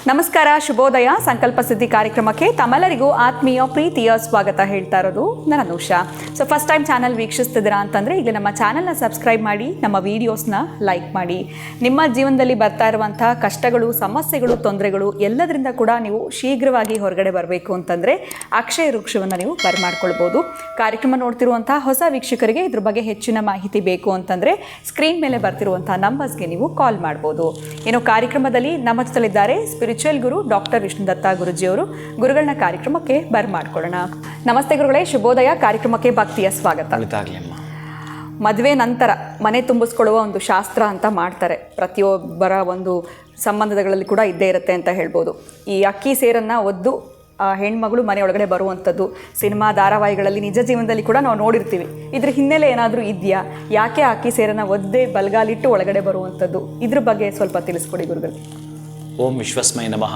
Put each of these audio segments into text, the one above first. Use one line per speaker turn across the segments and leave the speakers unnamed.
ನಮಸ್ಕಾರ, ಶುಭೋದಯ. ಸಂಕಲ್ಪ ಸಿದ್ಧಿ ಕಾರ್ಯಕ್ರಮಕ್ಕೆ ತಮ್ಮೆಲ್ಲರಿಗೂ ಆತ್ಮೀಯ ಪ್ರೀತಿಯ ಸ್ವಾಗತ ಹೇಳ್ತಾ ಇರೋದು ನನ್ನ Anusha. So first time channel ವೀಕ್ಷಿಸ್ತಿದ್ದೀರಾ ಅಂತಂದರೆ ಈಗ ನಮ್ಮ ಚಾನಲ್ನ ಸಬ್ಸ್ಕ್ರೈಬ್ ಮಾಡಿ, ನಮ್ಮ ವೀಡಿಯೋಸ್ನ ಲೈಕ್ ಮಾಡಿ. ನಿಮ್ಮ ಜೀವನದಲ್ಲಿ ಬರ್ತಾ ಇರುವಂಥ ಕಷ್ಟಗಳು, ಸಮಸ್ಯೆಗಳು, ತೊಂದರೆಗಳು ಎಲ್ಲದರಿಂದ ಕೂಡ ನೀವು ಶೀಘ್ರವಾಗಿ ಹೊರಗಡೆ ಬರಬೇಕು ಅಂತಂದರೆ ಅಕ್ಷಯ ವೃಕ್ಷವನ್ನು ನೀವು ಬರಮಾಡ್ಕೊಳ್ಬೋದು. ಕಾರ್ಯಕ್ರಮ ನೋಡ್ತಿರುವಂಥ ಹೊಸ ವೀಕ್ಷಕರಿಗೆ ಇದ್ರ ಬಗ್ಗೆ ಹೆಚ್ಚಿನ ಮಾಹಿತಿ ಬೇಕು ಅಂತಂದರೆ ಸ್ಕ್ರೀನ್ ಮೇಲೆ ಬರ್ತಿರುವಂಥ ನಂಬರ್ಸ್ಗೆ ನೀವು ಕಾಲ್ ಮಾಡ್ಬೋದು. ಇನ್ನು ಕಾರ್ಯಕ್ರಮದಲ್ಲಿ ನಮ್ಮ ಜೊತೆಲಿದ್ದಾರೆ ಸ್ಪಿರಿಚುವಲ್ ಗುರು ಡಾಕ್ಟರ್ ವಿಷ್ಣುದತ್ತ ಗುರುಜಿಯವರು. ಗುರುಗಳನ್ನ ಕಾರ್ಯಕ್ರಮಕ್ಕೆ ಬರ್ಮಾಡ್ಕೊಳ್ಳೋಣ. ನಮಸ್ತೆ ಗುರುಗಳೇ, ಶುಭೋದಯ. ಕಾರ್ಯಕ್ರಮಕ್ಕೆ ಭಕ್ತಿಯ ಸ್ವಾಗತ. ಮದುವೆ ನಂತರ ಮನೆ ತುಂಬಿಸ್ಕೊಳ್ಳುವ ಒಂದು ಶಾಸ್ತ್ರ ಅಂತ ಮಾಡ್ತಾರೆ. ಪ್ರತಿಯೊಬ್ಬರ ಒಂದು ಸಂಬಂಧಗಳಲ್ಲಿ ಕೂಡ ಇದ್ದೇ ಇರುತ್ತೆ ಅಂತ ಹೇಳ್ಬೋದು. ಈ ಅಕ್ಕಿ ಸೇರನ್ನು ಒದ್ದು ಹೆಣ್ಮಗಳು ಮನೆ ಒಳಗಡೆ ಬರುವಂಥದ್ದು ಸಿನಿಮಾ ಧಾರಾವಾಹಿಗಳಲ್ಲಿ, ನಿಜ ಜೀವನದಲ್ಲಿ ಕೂಡ ನಾವು ನೋಡಿರ್ತೀವಿ. ಇದ್ರ ಹಿನ್ನೆಲೆ ಏನಾದರೂ ಇದೆಯಾ? ಯಾಕೆ ಅಕ್ಕಿ ಸೇರನ್ನು ಒದ್ದೆ ಬಲಗಾಲಿಟ್ಟು ಒಳಗಡೆ ಬರುವಂಥದ್ದು? ಇದ್ರ ಬಗ್ಗೆ ಸ್ವಲ್ಪ ತಿಳಿಸ್ಕೊಡಿ ಗುರುಗಳು.
ಓಂ ವಿಶ್ವಸ್ಮೈ ನಮಃ.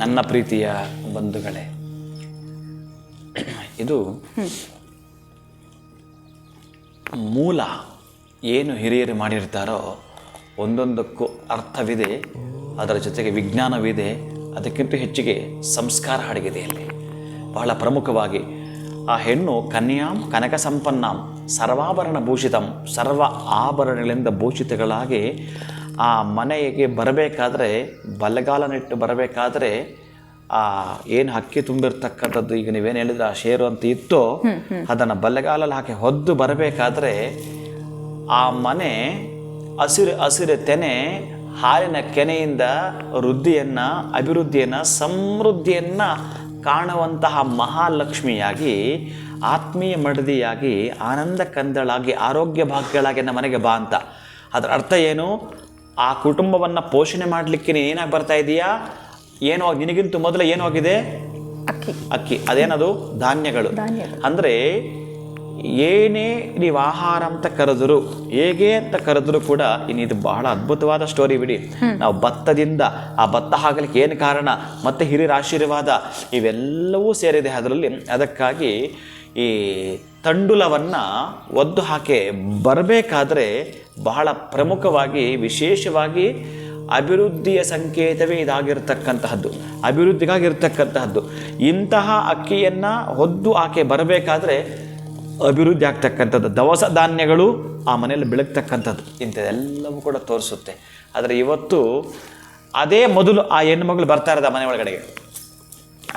ನನ್ನ ಪ್ರೀತಿಯ ಬಂಧುಗಳೇ, ಇದು ಮೂಲ ಏನು ಹಿರಿಯರು ಮಾಡಿರ್ತಾರೋ ಒಂದೊಂದಕ್ಕೂ ಅರ್ಥವಿದೆ, ಅದರ ಜೊತೆಗೆ ವಿಜ್ಞಾನವಿದೆ, ಅದಕ್ಕಿಂತ ಹೆಚ್ಚಿಗೆ ಸಂಸ್ಕಾರ ಅಡಗಿದೆ ಇಲ್ಲಿ. ಬಹಳ ಪ್ರಮುಖವಾಗಿ ಆ ಹೆಣ್ಣು ಕನ್ಯಾಂ ಕನಕ ಸಂಪನ್ನಾಂ ಸರ್ವಾಭರಣ ಭೂಷಿತಂ, ಸರ್ವ ಆಭರಣಗಳಿಂದ ಭೂಷಿತಗಳಾಗಿ ಆ ಮನೆಗೆ ಬರಬೇಕಾದ್ರೆ, ಬಲಗಾಲನಿಟ್ಟು ಬರಬೇಕಾದ್ರೆ ಆ ಏನು ಅಕ್ಕಿ ತುಂಬಿರ್ತಕ್ಕಂಥದ್ದು, ಈಗ ನೀವೇನು ಹೇಳಿದ್ರೆ ಆ ಶೇರು ಅಂತ ಇತ್ತು, ಅದನ್ನು ಬಲಗಾಲಲ್ಲಿ ಹಾಕಿ ಹೊದ್ದು ಬರಬೇಕಾದ್ರೆ ಆ ಮನೆ ಹಸಿರು ತೆನೆ ಹಾಲಿನ ಕೆನೆಯಿಂದ ವೃದ್ಧಿಯನ್ನು, ಅಭಿವೃದ್ಧಿಯನ್ನು, ಸಮೃದ್ಧಿಯನ್ನು ಕಾಣುವಂತಹ ಮಹಾಲಕ್ಷ್ಮಿಯಾಗಿ, ಆತ್ಮೀಯ ಮಡದಿಯಾಗಿ, ಆನಂದ ಕಂದಳಾಗಿ, ಆರೋಗ್ಯ ಭಾಗ್ಯಗಳಾಗಿ ನಮ್ಮ ಮನೆಗೆ ಬಾ ಅಂತ. ಅದರ ಅರ್ಥ ಏನು? ಆ ಕುಟುಂಬವನ್ನು ಪೋಷಣೆ ಮಾಡಲಿಕ್ಕೆ ನೀನು ಏನಾಗಿ ಬರ್ತಾ ಇದೀಯಾ? ಏನೋ ನಿನಗಿಂತ ಮೊದಲು ಏನು ಹೋಗಿದೆ? ಅಕ್ಕಿ. ಅದೇನದು? ಧಾನ್ಯಗಳು. ಅಂದರೆ ಏನೇ ನೀವು ಆಹಾರ ಅಂತ ಕರೆದ್ರು, ಹೇಗೆ ಅಂತ ಕರೆದ್ರು ಕೂಡ, ಇದು ಬಹಳ ಅದ್ಭುತವಾದ ಸ್ಟೋರಿ ಬಿಡಿ. ನಾವು ಭತ್ತದಿಂದ ಆ ಭತ್ತ ಹಾಕಲಿಕ್ಕೆ ಏನು ಕಾರಣ, ಮತ್ತು ಹಿರಿಯರ ಆಶೀರ್ವಾದ ಇವೆಲ್ಲವೂ ಸೇರಿದೆ ಅದರಲ್ಲಿ. ಅದಕ್ಕಾಗಿ ಈ ತಂಡುಲವನ್ನು ಒದ್ದು ಹಾಕಿ ಬರಬೇಕಾದ್ರೆ ಬಹಳ ಪ್ರಮುಖವಾಗಿ, ವಿಶೇಷವಾಗಿ ಅಭಿವೃದ್ಧಿಯ ಸಂಕೇತವೇ ಇದಾಗಿರ್ತಕ್ಕಂತಹದ್ದು, ಅಭಿವೃದ್ಧಿಗಾಗಿರ್ತಕ್ಕಂತಹದ್ದು. ಇಂತಹ ಅಕ್ಕಿಯನ್ನು ಹೊದ್ದು ಆಕೆ ಬರಬೇಕಾದ್ರೆ ಅಭಿವೃದ್ಧಿ ಆಗ್ತಕ್ಕಂಥದ್ದು, ದವಸ ಧಾನ್ಯಗಳು ಆ ಮನೆಯಲ್ಲಿ ಬೆಳಗ್ತಕ್ಕಂಥದ್ದು, ಇಂಥದ್ದೆಲ್ಲವೂ ಕೂಡ ತೋರಿಸುತ್ತೆ. ಆದರೆ ಇವತ್ತು ಅದೇ ಮೊದಲು ಆ ಹೆಣ್ಣುಮಗಳು ಬರ್ತಾ ಇರೋದು ಮನೆ ಒಳಗಡೆಗೆ,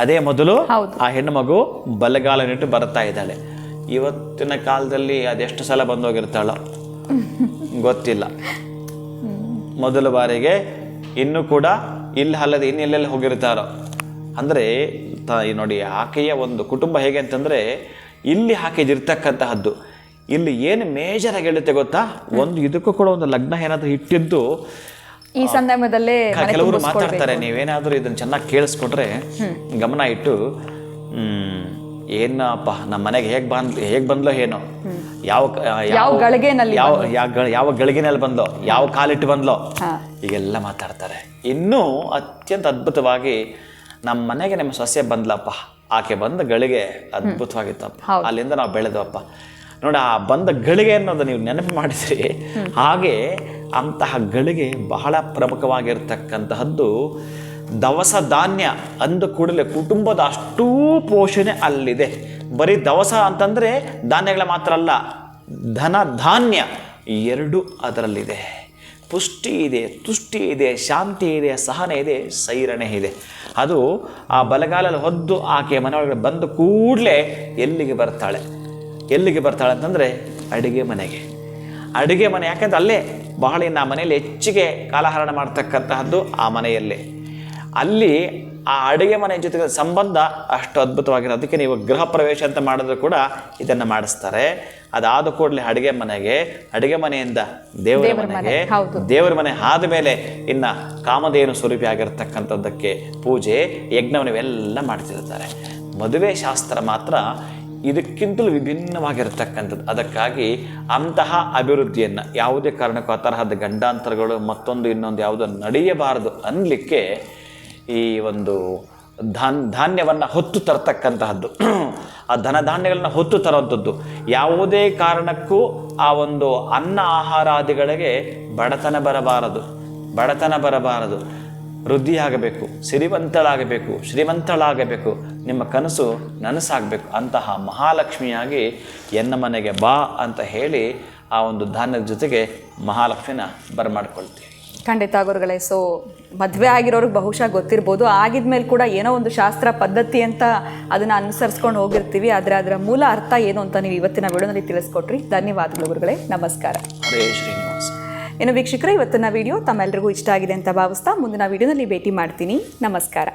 ಅದೇ ಮೊದಲು ಆ ಹೆಣ್ಣುಮಗು ಬಲಗಾಲನಿಟ್ಟು ಬರ್ತಾ ಇದ್ದಾಳೆ. ಇವತ್ತಿನ ಕಾಲದಲ್ಲಿ ಅದೆಷ್ಟು ಸಲ ಬಂದೋಗಿರ್ತಾಳೋ ಗೊತ್ತಿಲ್ಲ. ಮೊದಲ ಬಾರಿಗೆ ಇನ್ನೂ ಕೂಡ ಇಲ್ಲಿ ಅಲ್ಲದೆ ಇನ್ನೆಲ್ಲೆಲ್ಲಿ ಹೋಗಿರ್ತಾರೋ. ಅಂದರೆ ನೋಡಿ, ಆಕೆಯ ಒಂದು ಕುಟುಂಬ ಹೇಗೆ ಅಂತಂದರೆ, ಇಲ್ಲಿ ಆಕೆದಿರ್ತಕ್ಕಂತಹದ್ದು ಇಲ್ಲಿ ಏನು ಮೇಜರ್ ಆಗಿ ಹೇಳುತ್ತೆ ಗೊತ್ತಾ? ಒಂದು ಇದಕ್ಕೂ ಕೂಡ ಒಂದು ಲಗ್ನ ಏನಾದರೂ ಇಟ್ಟಿದ್ದು
ಈ ಸಂದರ್ಭದಲ್ಲೇ
ಕೆಲವರು ಮಾತಾಡ್ತಾರೆ. ನೀವೇನಾದರೂ ಇದನ್ನು ಚೆನ್ನಾಗಿ ಕೇಳಿಸ್ಕೊಟ್ರೆ, ಗಮನ ಇಟ್ಟು, ಏನಪ್ಪ ನಮ್ಮ ಮನೆಗೆ ಹೇಗೆ ಬಂದ್ಲೋ ಏನೋ, ಯಾವ ಗಳಿಗೆನಲ್ಲಿ ಬಂದ್ಲೋ, ಯಾವ ಕಾಲಿಟ್ಟು ಬಂದ್ಲೋ, ಈಗೆಲ್ಲ ಮಾತಾಡ್ತಾರೆ. ಇನ್ನೂ ಅತ್ಯಂತ ಅದ್ಭುತವಾಗಿ, ನಮ್ಮ ಮನೆಗೆ ನಿಮ್ಮ ಸೊಸೆ ಬಂದ್ಲಪ್ಪ, ಆಕೆ ಬಂದ ಗಳಿಗೆ ಅದ್ಭುತವಾಗಿತ್ತಪ್ಪ, ಅಲ್ಲಿಂದ ನಾವು ಬೆಳೆದವಪ್ಪ. ನೋಡಿ, ಆ ಬಂದ ಗಳಿಗೆ ಅನ್ನೋದು ನೀವು ನೆನಪು ಮಾಡಿದ್ರಿ. ಹಾಗೆ ಅಂತಹ ಗಳಿಗೆ ಬಹಳ ಪ್ರಮುಖವಾಗಿರ್ತಕ್ಕಂತಹದ್ದು ದವಸ ಧಾನ್ಯ. ಅಂದ ಕೂಡಲೇ ಕುಟುಂಬದ ಅಷ್ಟೂ ಪೋಷಣೆ ಅಲ್ಲಿದೆ. ಬರೀ ದವಸ ಅಂತಂದರೆ ಧಾನ್ಯಗಳ ಮಾತ್ರ ಅಲ್ಲ, ಧನ ಧಾನ್ಯ ಎರಡೂ ಅದರಲ್ಲಿದೆ. ಪುಷ್ಟಿ ಇದೆ, ತುಷ್ಟಿ ಇದೆ, ಶಾಂತಿ ಇದೆ, ಸಹನೆ ಇದೆ, ಸೈರಣೆ ಇದೆ. ಅದು ಆ ಬಲಗಾಲಲ್ಲಿ ಹೊದ್ದು ಆಕೆ ಮನೆಯೊಳಗಡೆ ಬಂದ ಕೂಡಲೇ ಎಲ್ಲಿಗೆ ಬರ್ತಾಳೆ ಅಂತಂದರೆ ಅಡುಗೆ ಮನೆಗೆ. ಅಡುಗೆ ಮನೆ, ಯಾಕಂದ್ರೆ ಅಲ್ಲೇ ಬಹಳ ಆ ಮನೆಯಲ್ಲಿ ಹೆಚ್ಚಿಗೆ ಕಾಲಹರಣ ಮಾಡ್ತಕ್ಕಂತಹದ್ದು ಆ ಮನೆಯಲ್ಲೇ. ಅಲ್ಲಿ ಆ ಅಡುಗೆ ಮನೆ ಜೊತೆಗೆ ಸಂಬಂಧ ಅಷ್ಟು ಅದ್ಭುತವಾಗಿರೋದು. ಅದಕ್ಕೆ ನೀವು ಗೃಹ ಪ್ರವೇಶ ಅಂತ ಮಾಡಿದ್ರು ಕೂಡ ಇದನ್ನು ಮಾಡಿಸ್ತಾರೆ. ಅದಾದ ಕೂಡಲೇ ಅಡುಗೆ ಮನೆಯಿಂದ ದೇವರ ಮನೆಗೆ, ದೇವರ ಮನೆ ಆದ ಮೇಲೆ ಇನ್ನು ಕಾಮಧೇನು ಸ್ವರೂಪಿ ಆಗಿರ್ತಕ್ಕಂಥದ್ದಕ್ಕೆ ಪೂಜೆ, ಯಜ್ಞವನ್ನು ಇವೆಲ್ಲ ಮಾಡ್ತಿರ್ತಾರೆ. ಮದುವೆ ಶಾಸ್ತ್ರ ಮಾತ್ರ ಇದಕ್ಕಿಂತಲೂ ವಿಭಿನ್ನವಾಗಿರ್ತಕ್ಕಂಥದ್ದು. ಅದಕ್ಕಾಗಿ ಅಂತಹ ಅಭಿವೃದ್ಧಿಯನ್ನು ಯಾವುದೇ ಕಾರಣಕ್ಕೂ ಆ ತರಹದ ಗಂಡಾಂತರಗಳು ಮತ್ತೊಂದು ಇನ್ನೊಂದು ಯಾವುದೋ ನಡೆಯಬಾರದು ಅನ್ನಲಿಕ್ಕೆ ಈ ಒಂದು ಧಾನ್ಯವನ್ನು ಹೊತ್ತು ತರತಕ್ಕಂತಹದ್ದು ಆ ಧನಧಾನ್ಯಗಳನ್ನ ಹೊತ್ತು ತರುವಂಥದ್ದು. ಯಾವುದೇ ಕಾರಣಕ್ಕೂ ಆ ಒಂದು ಅನ್ನ ಆಹಾರಾದಿಗಳಿಗೆ ಬಡತನ ಬರಬಾರದು. ವೃದ್ಧಿಯಾಗಬೇಕು, ಸಿರಿವಂತಳಾಗಬೇಕು, ಶ್ರೀಮಂತಳಾಗಬೇಕು, ನಿಮ್ಮ ಕನಸು ನನಸಾಗಬೇಕು. ಅಂತಹ ಮಹಾಲಕ್ಷ್ಮಿಯಾಗಿ ಎನ್ನ ಮನೆಗೆ ಬಾ ಅಂತ ಹೇಳಿ ಆ ಒಂದು ಧಾನ್ಯದ ಜೊತೆಗೆ ಮಹಾಲಕ್ಷ್ಮಿನ ಬರಮಾಡ್ಕೊಳ್ತೀವಿ.
ಖಂಡಿತ ಗುರುಗಳೇ. ಸೊ ಮದುವೆ ಆಗಿರೋರಿಗೆ ಬಹುಶಃ ಗೊತ್ತಿರ್ಬೋದು, ಆಗಿದ್ಮೇಲೆ ಕೂಡ ಏನೋ ಒಂದು ಶಾಸ್ತ್ರ ಪದ್ಧತಿ ಅಂತ ಅದನ್ನು ಅನುಸರಿಸ್ಕೊಂಡು ಹೋಗಿರ್ತೀವಿ. ಆದರೆ ಅದರ ಮೂಲ ಅರ್ಥ ಏನು ಅಂತ ನೀವು ಇವತ್ತಿನ ವಿಡಿಯೋನಲ್ಲಿ ತಿಳಿಸ್ಕೊಟ್ರಿ. ಧನ್ಯವಾದಗಳು ಗುರುಗಳೇ, ನಮಸ್ಕಾರ.
ಹರೇ ಶ್ರೀನಿವಾಸ.
ಇನ್ನು ವೀಕ್ಷಕರೇ, ಇವತ್ತಿನ ವಿಡಿಯೋ ತಮ್ಮೆಲ್ಲರಿಗೂ ಇಷ್ಟ ಆಗಿದೆ ಅಂತ ಭಾವಿಸ್ತಾ ಮುಂದಿನ ವಿಡಿಯೋನಲ್ಲಿ ಭೇಟಿ ಮಾಡ್ತೀನಿ. ನಮಸ್ಕಾರ.